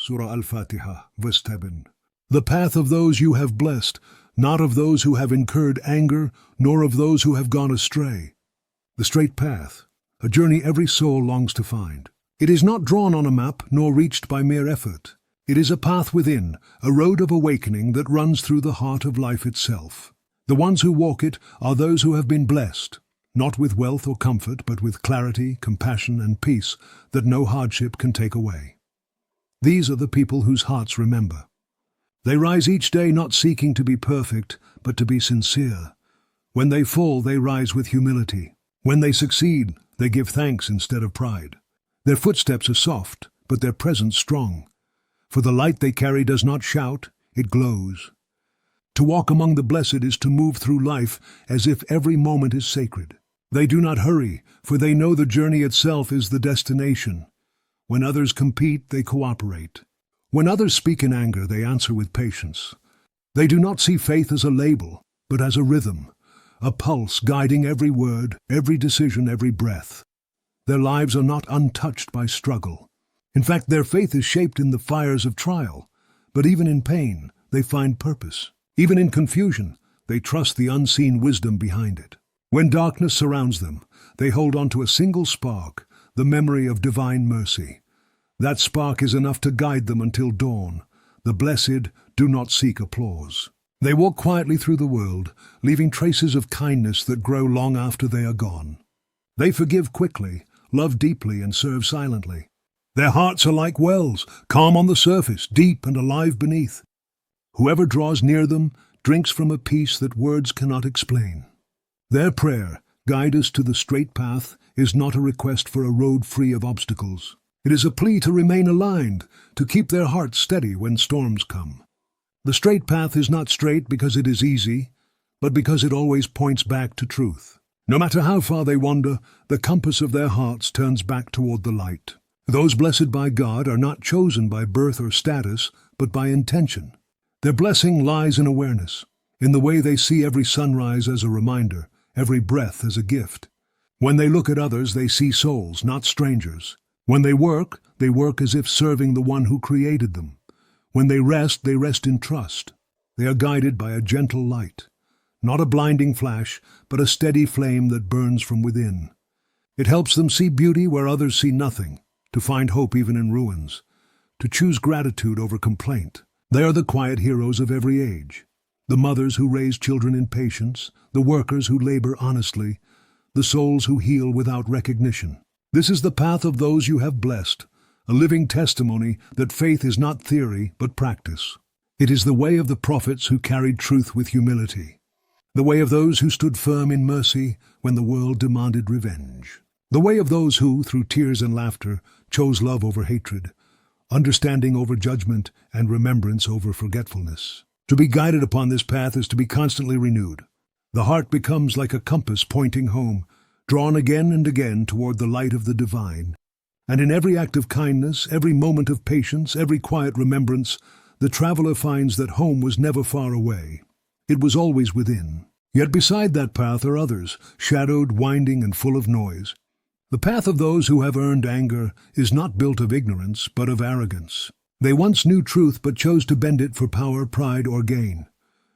Surah Al-Fatiha, verse 7. The path of those you have blessed, not of those who have incurred anger, nor of those who have gone astray. The straight path, a journey every soul longs to find. It is not drawn on a map, nor reached by mere effort. It is a path within, a road of awakening that runs through the heart of life itself. The ones who walk it are those who have been blessed, not with wealth or comfort, but with clarity, compassion, and peace that no hardship can take away. These are the people whose hearts remember. They rise each day not seeking to be perfect, but to be sincere. When they fall, they rise with humility. When they succeed, they give thanks instead of pride. Their footsteps are soft, but their presence strong. For the light they carry does not shout, it glows. To walk among the blessed is to move through life as if every moment is sacred. They do not hurry, for they know the journey itself is the destination. When others compete, they cooperate. When others speak in anger, they answer with patience. They do not see faith as a label, but as a rhythm, a pulse guiding every word, every decision, every breath. Their lives are not untouched by struggle. In fact, their faith is shaped in the fires of trial, but even in pain, they find purpose. Even in confusion, they trust the unseen wisdom behind it. When darkness surrounds them, they hold on to a single spark, the memory of divine mercy. That spark is enough to guide them until dawn. The blessed do not seek applause. They walk quietly through the world, leaving traces of kindness that grow long after they are gone. They forgive quickly, love deeply, and serve silently. Their hearts are like wells, calm on the surface, deep and alive beneath. Whoever draws near them drinks from a peace that words cannot explain. Their prayer, "Guide us to the straight path," is not a request for a road free of obstacles. It is a plea to remain aligned, to keep their hearts steady when storms come. The straight path is not straight because it is easy, but because it always points back to truth. No matter how far they wander, the compass of their hearts turns back toward the light. Those blessed by God are not chosen by birth or status, but by intention. Their blessing lies in awareness, in the way they see every sunrise as a reminder, every breath as a gift. When they look at others, they see souls, not strangers. When they work as if serving the one who created them. When they rest in trust. They are guided by a gentle light, not a blinding flash, but a steady flame that burns from within. It helps them see beauty where others see nothing, to find hope even in ruins, to choose gratitude over complaint. They are the quiet heroes of every age, the mothers who raise children in patience, the workers who labor honestly, the souls who heal without recognition. This is the path of those you have blessed, a living testimony that faith is not theory but practice. It is the way of the prophets who carried truth with humility, the way of those who stood firm in mercy when the world demanded revenge, the way of those who, through tears and laughter, chose love over hatred, understanding over judgment, and remembrance over forgetfulness. To be guided upon this path is to be constantly renewed. The heart becomes like a compass pointing home, drawn again and again toward the light of the divine. And in every act of kindness, every moment of patience, every quiet remembrance, the traveler finds that home was never far away. It was always within. Yet beside that path are others, shadowed, winding, and full of noise. The path of those who have earned anger is not built of ignorance, but of arrogance. They once knew truth but chose to bend it for power, pride, or gain.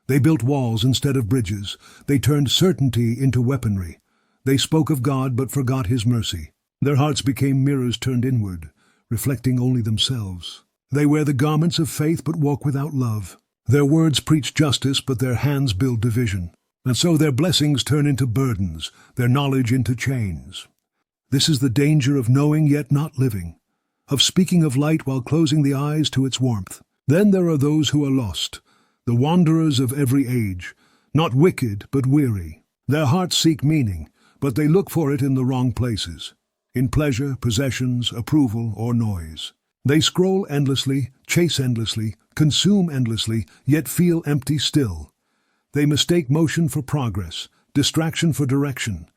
They built walls instead of bridges. They turned certainty into weaponry. They spoke of God but forgot His mercy. Their hearts became mirrors turned inward, reflecting only themselves. They wear the garments of faith but walk without love. Their words preach justice but their hands build division. And so their blessings turn into burdens, their knowledge into chains. This is the danger of knowing yet not living, of speaking of light while closing the eyes to its warmth. Then there are those who are lost, the wanderers of every age, not wicked but weary. Their hearts seek meaning, but they look for it in the wrong places, in pleasure, possessions, approval, or noise. They scroll endlessly, chase endlessly, consume endlessly, yet feel empty still. They mistake motion for progress, distraction for direction.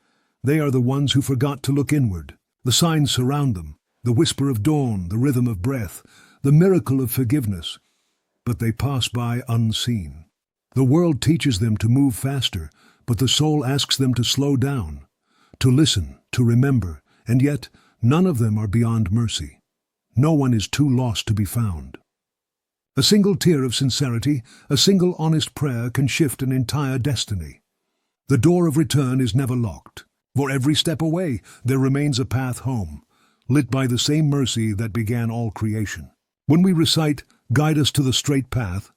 They are the ones who forgot to look inward. The signs surround them, the whisper of dawn, the rhythm of breath, the miracle of forgiveness. But they pass by unseen. The world teaches them to move faster, but the soul asks them to slow down, to listen, to remember, and yet none of them are beyond mercy. No one is too lost to be found. A single tear of sincerity, a single honest prayer can shift an entire destiny. The door of return is never locked. For every step away, there remains a path home, lit by the same mercy that began all creation. When we recite, "Guide us to the straight path,"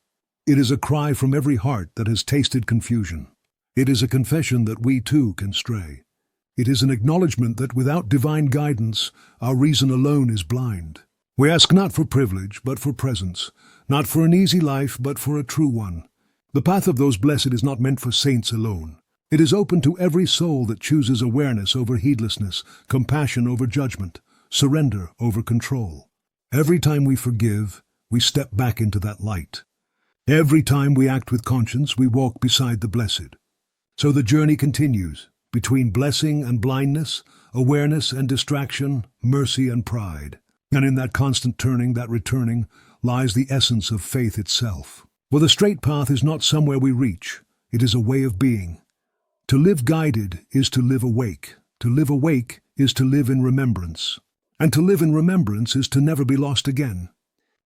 it is a cry from every heart that has tasted confusion. It is a confession that we too can stray. It is an acknowledgement that without divine guidance, our reason alone is blind. We ask not for privilege, but for presence, not for an easy life, but for a true one. The path of those blessed is not meant for saints alone. It is open to every soul that chooses awareness over heedlessness, compassion over judgment, surrender over control. Every time we forgive, we step back into that light. Every time we act with conscience, we walk beside the blessed. So the journey continues, between blessing and blindness, awareness and distraction, mercy and pride. And in that constant turning, that returning, lies the essence of faith itself. For the straight path is not somewhere we reach, it is a way of being. To live guided is to live awake. To live awake is to live in remembrance. And to live in remembrance is to never be lost again.